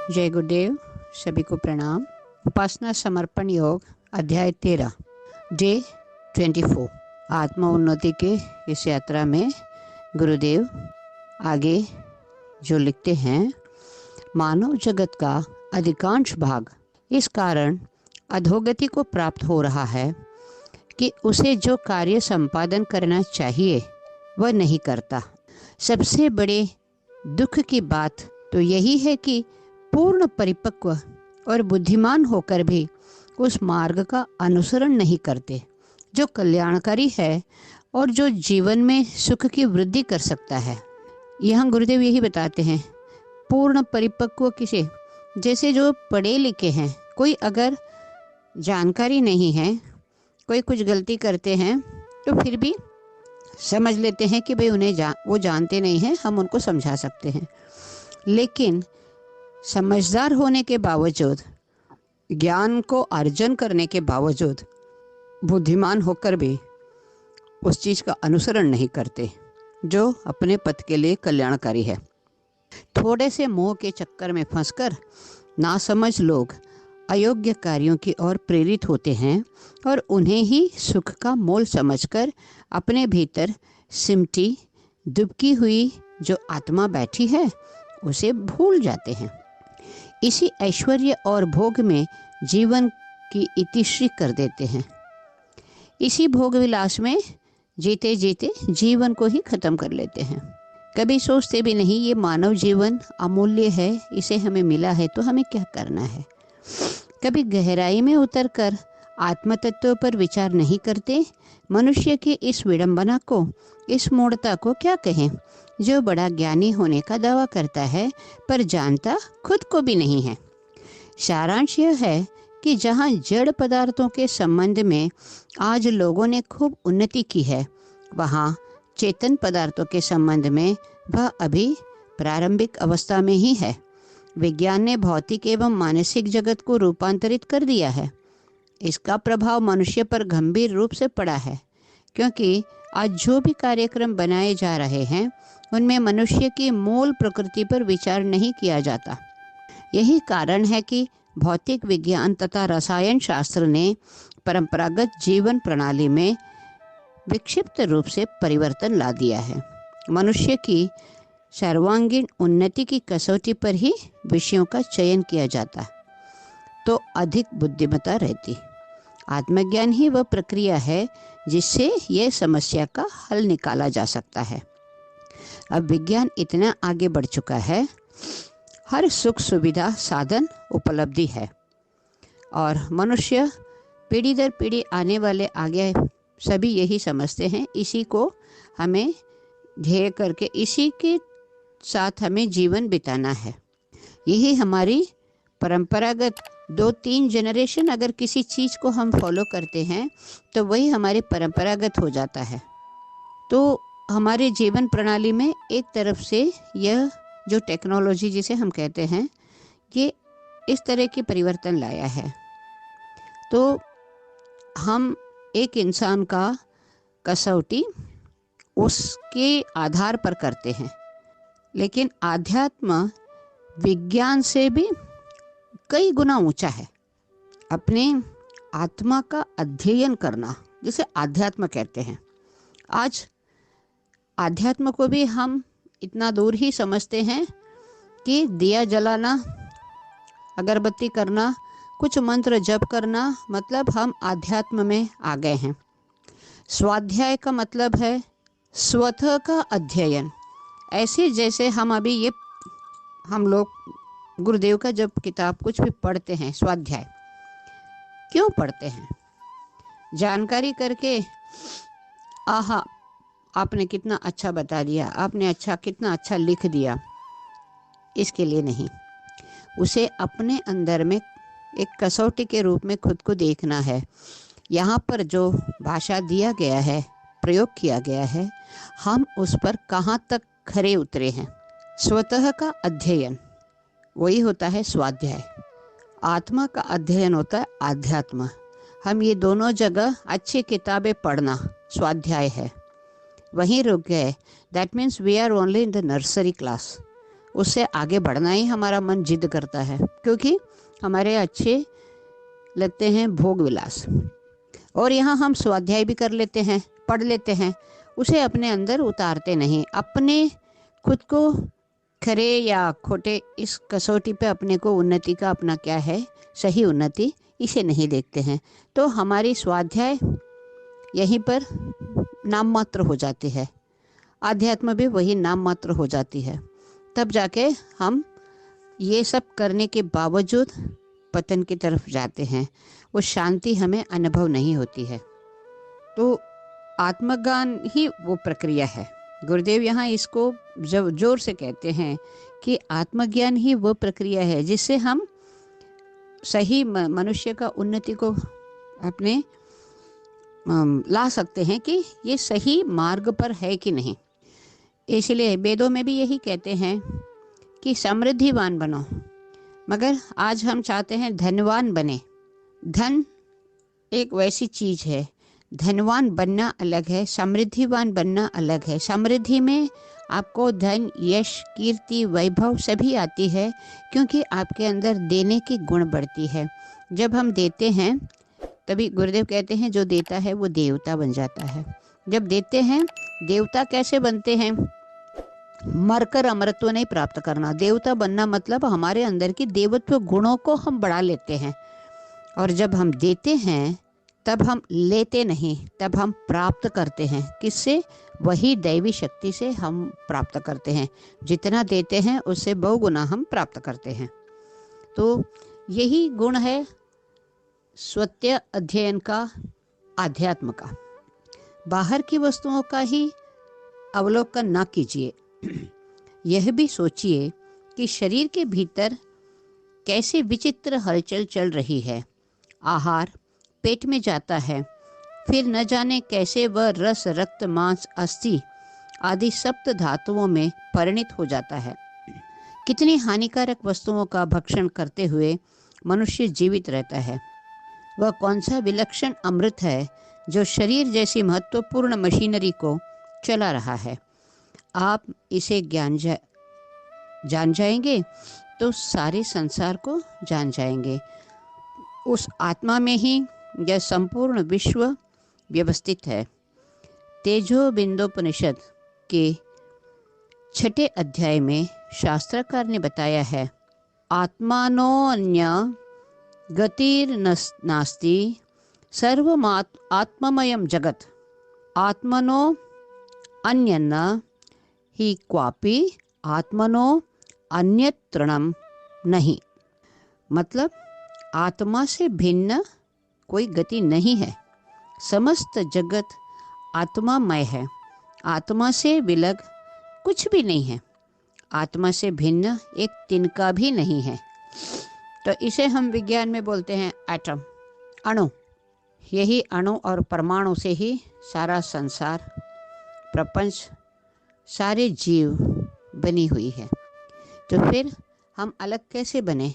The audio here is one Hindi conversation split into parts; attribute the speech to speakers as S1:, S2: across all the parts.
S1: जय गुरुदेव, सभी को प्रणाम। उपासना समर्पण योग अध्याय 13 डे 24। आत्मा उन्नति के इस यात्रा में गुरुदेव आगे जो लिखते हैं, मानव जगत का अधिकांश भाग इस कारण अधोगति को प्राप्त हो रहा है कि उसे जो कार्य संपादन करना चाहिए वह नहीं करता। सबसे बड़े दुख की बात तो यही है कि पूर्ण परिपक्व और बुद्धिमान होकर भी उस मार्ग का अनुसरण नहीं करते जो कल्याणकारी है और जो जीवन में सुख की वृद्धि कर सकता है। यहाँ गुरुदेव यही बताते हैं, पूर्ण परिपक्व किसे, जैसे जो पढ़े लिखे हैं, कोई अगर जानकारी नहीं है, कोई कुछ गलती करते हैं तो फिर भी समझ लेते हैं कि भाई वो जानते नहीं हैं, हम उनको समझा सकते हैं। लेकिन समझदार होने के बावजूद, ज्ञान को अर्जन करने के बावजूद बुद्धिमान होकर भी उस चीज़ का अनुसरण नहीं करते जो अपने पथ के लिए कल्याणकारी है। थोड़े से मोह के चक्कर में फंसकर नासमझ लोग अयोग्य कार्यों की ओर प्रेरित होते हैं और उन्हें ही सुख का मोल समझकर अपने भीतर सिमटी दुबकी हुई जो आत्मा बैठी है उसे भूल जाते हैं। इसी ऐश्वर्य और भोग में जीवन की इतिश्री कर देते हैं। इसी भोग विलास में जीते जीते जीवन को ही खत्म कर लेते हैं। कभी सोचते भी नहीं ये मानव जीवन अमूल्य है, इसे हमें मिला है तो हमें क्या करना है। कभी गहराई में उतरकर आत्म तत्व पर विचार नहीं करते। मनुष्य की इस विडंबना को, इस मूढ़ता को क्या कहें, जो बड़ा ज्ञानी होने का दावा करता है पर जानता खुद को भी नहीं है। सारांश यह है कि जहाँ जड़ पदार्थों के संबंध में आज लोगों ने खूब उन्नति की है, वहाँ चेतन पदार्थों के संबंध में वह अभी प्रारंभिक अवस्था में ही है। विज्ञान ने भौतिक एवं मानसिक जगत को रूपांतरित कर दिया है। इसका प्रभाव मनुष्य पर गंभीर रूप से पड़ा है, क्योंकि आज जो भी कार्यक्रम बनाए जा रहे हैं उनमें मनुष्य की मूल प्रकृति पर विचार नहीं किया जाता। यही कारण है कि भौतिक विज्ञान तथा रसायन शास्त्र ने परंपरागत जीवन प्रणाली में विक्षिप्त रूप से परिवर्तन ला दिया है। मनुष्य की सर्वांगीण उन्नति की कसौटी पर ही विषयों का चयन किया जाता तो अधिक बुद्धिमत्ता रहती। आत्मज्ञान ही वह प्रक्रिया है जिससे यह समस्या का हल निकाला जा सकता है। अब विज्ञान इतना आगे बढ़ चुका है, हर सुख सुविधा साधन उपलब्धि है और मनुष्य पीढ़ी दर पीढ़ी आने वाले आगे सभी यही समझते हैं, इसी को हमें ध्येय करके इसी के साथ हमें जीवन बिताना है। यही हमारी परंपरागत 2-3 जनरेशन अगर किसी चीज़ को हम फॉलो करते हैं तो वही हमारी परंपरागत हो जाता है। तो हमारे जीवन प्रणाली में एक तरफ से यह जो टेक्नोलॉजी जिसे हम कहते हैं, ये इस तरह की परिवर्तन लाया है। तो हम एक इंसान का कसौटी उसके आधार पर करते हैं, लेकिन आध्यात्म विज्ञान से भी कई गुना ऊंचा है। अपने आत्मा का अध्ययन करना जिसे आध्यात्म कहते हैं। आज आध्यात्म को भी हम इतना दूर ही समझते हैं कि दिया जलाना, अगरबत्ती करना, कुछ मंत्र जप करना, मतलब हम आध्यात्म में आ गए हैं। स्वाध्याय का मतलब है स्वतः का अध्ययन। ऐसे जैसे हम लोग गुरुदेव का जब किताब कुछ भी पढ़ते हैं, स्वाध्याय क्यों पढ़ते हैं? जानकारी करके, आहा आपने कितना अच्छा बता दिया, आपने कितना अच्छा लिख दिया, इसके लिए नहीं। उसे अपने अंदर में एक कसौटी के रूप में खुद को देखना है। यहाँ पर जो भाषा दिया गया है, प्रयोग किया गया है, हम उस पर कहाँ तक खरे उतरे हैं। स्वतः का अध्ययन वही होता है स्वाध्याय। आत्मा का अध्ययन होता है आध्यात्म। हम ये दोनों जगह अच्छी किताबें पढ़ना स्वाध्याय है, वहीं रुक गए। That means we are only in the nursery class. उससे आगे बढ़ना ही हमारा मन जिद करता है, क्योंकि हमारे अच्छे लगते हैं भोग विलास। और यहाँ हम स्वाध्याय भी कर लेते हैं, पढ़ लेते हैं, उसे अपने अंदर उतारते नहीं। अपने खुद को खरे या खोटे इस कसौटी पे अपने को उन्नति का अपना क्या है सही उन्नति, इसे नहीं देखते हैं। तो हमारी स्वाध्याय यहीं पर नाम मात्र हो जाती है, आध्यात्म भी वही नाम मात्र हो जाती है। तब जाके हम ये सब करने के बावजूद पतन की तरफ जाते हैं, वो शांति हमें अनुभव नहीं होती है। तो आत्मज्ञान ही वो प्रक्रिया है। गुरुदेव यहाँ इसको जोर से कहते हैं कि आत्मज्ञान ही वो प्रक्रिया है जिससे हम सही मनुष्य का उन्नति को अपने ला सकते हैं कि ये सही मार्ग पर है कि नहीं। इसलिए वेदों में भी यही कहते हैं कि समृद्धिवान बनो, मगर आज हम चाहते हैं धनवान बने। धन एक वैसी चीज है, धनवान बनना अलग है, समृद्धिवान बनना अलग है। समृद्धि में आपको धन, यश, कीर्ति, वैभव सभी आती है, क्योंकि आपके अंदर देने की गुण बढ़ती है। जब हम देते हैं तभी गुरुदेव कहते हैं जो देता है वो देवता बन जाता है। जब देते हैं, देवता कैसे बनते हैं? मरकर अमरत्व नहीं प्राप्त करना। देवता बनना मतलब हमारे अंदर की देवत्व गुणों को हम बढ़ा लेते हैं। और जब हम देते हैं तब हम लेते नहीं, तब हम प्राप्त करते हैं। किससे? वही दैवी शक्ति से हम प्राप्त करते हैं। जितना देते हैं उससे बहुगुना हम प्राप्त करते हैं। तो यही गुण है स्वत्य अध्ययन का, आध्यात्म का। बाहर की वस्तुओं का ही अवलोकन ना कीजिए। यह भी सोचिए कि शरीर के भीतर कैसे विचित्र हलचल चल रही है। आहार पेट में जाता है, फिर न जाने कैसे वह रस, रक्त, मांस, अस्थि आदि सप्त धातुओं में परिणित हो जाता है। कितनी हानिकारक वस्तुओं का भक्षण करते हुए मनुष्य जीवित रहता है। वह कौन सा विलक्षण अमृत है जो शरीर जैसी महत्वपूर्ण मशीनरी को चला रहा है। आप इसे जान जाएंगे तो सारे संसार को जान जाएंगे। उस आत्मा में ही यह संपूर्ण विश्व व्यवस्थित है। तेजो बिंदोपनिषद के 6 अध्याय में शास्त्रकार ने बताया है, आत्मानो अन्य गतिर्नास्ति सर्वमात् आत्ममयम जगत, आत्मनो अन्य न ही क्वापि आत्मनो अन्यतृणम नहीं। मतलब आत्मा से भिन्न कोई गति नहीं है। समस्त जगत आत्मामय है। आत्मा से विलग कुछ भी नहीं है। आत्मा से भिन्न एक तिनका भी नहीं है। तो इसे हम विज्ञान में बोलते हैं एटम, अणु। यही अणु और परमाणु से ही सारा संसार, प्रपंच, सारे जीव बनी हुई है। तो फिर हम अलग कैसे बने?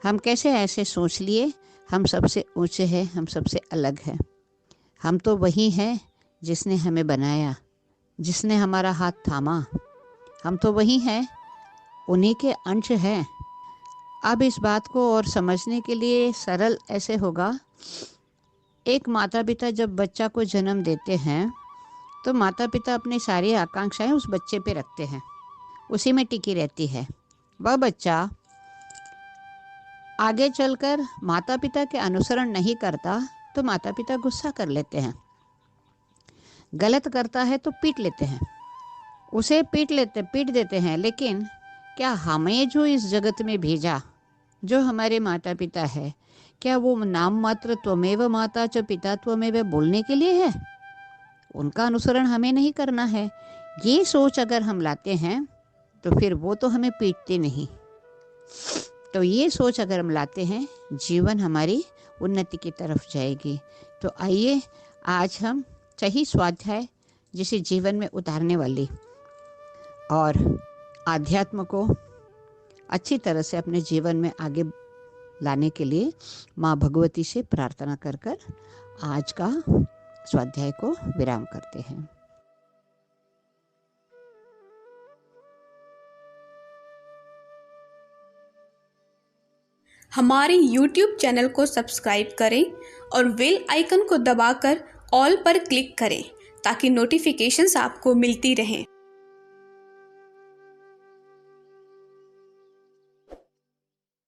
S1: हम कैसे ऐसे सोच लिए हम सबसे ऊंचे हैं, हम सबसे अलग हैं? हम तो वही हैं जिसने हमें बनाया, जिसने हमारा हाथ थामा। हम तो वही हैं, उन्हीं के अंश हैं। अब इस बात को और समझने के लिए सरल ऐसे होगा, एक माता पिता जब बच्चा को जन्म देते हैं तो माता पिता अपनी सारी आकांक्षाएं उस बच्चे पे रखते हैं, उसी में टिकी रहती है। वह बच्चा आगे चलकर माता पिता के अनुसरण नहीं करता तो माता पिता गुस्सा कर लेते हैं। गलत करता है तो पीट लेते हैं, उसे पीट देते हैं। लेकिन क्या हमें जो इस जगत में भेजा, जो हमारे माता पिता है, क्या वो नाम मात्र त्वमेव माता च पिता त्वमेव बोलने के लिए है? उनका अनुसरण हमें नहीं करना है। ये सोच अगर हम लाते हैं तो फिर वो तो हमें पीटते नहीं। तो ये सोच अगर हम लाते हैं, जीवन हमारी उन्नति की तरफ जाएगी। तो आइए आज हम सही स्वाध्याय जिसे जीवन में उतारने वाली और आध्यात्म को अच्छी तरह से अपने जीवन में आगे लाने के लिए माँ भगवती से प्रार्थना कर कर आज का स्वाध्याय को विराम करते हैं।
S2: हमारे YouTube चैनल को सब्सक्राइब करें और बेल आइकन को दबाकर ऑल पर क्लिक करें ताकि नोटिफिकेशंस आपको मिलती रहें।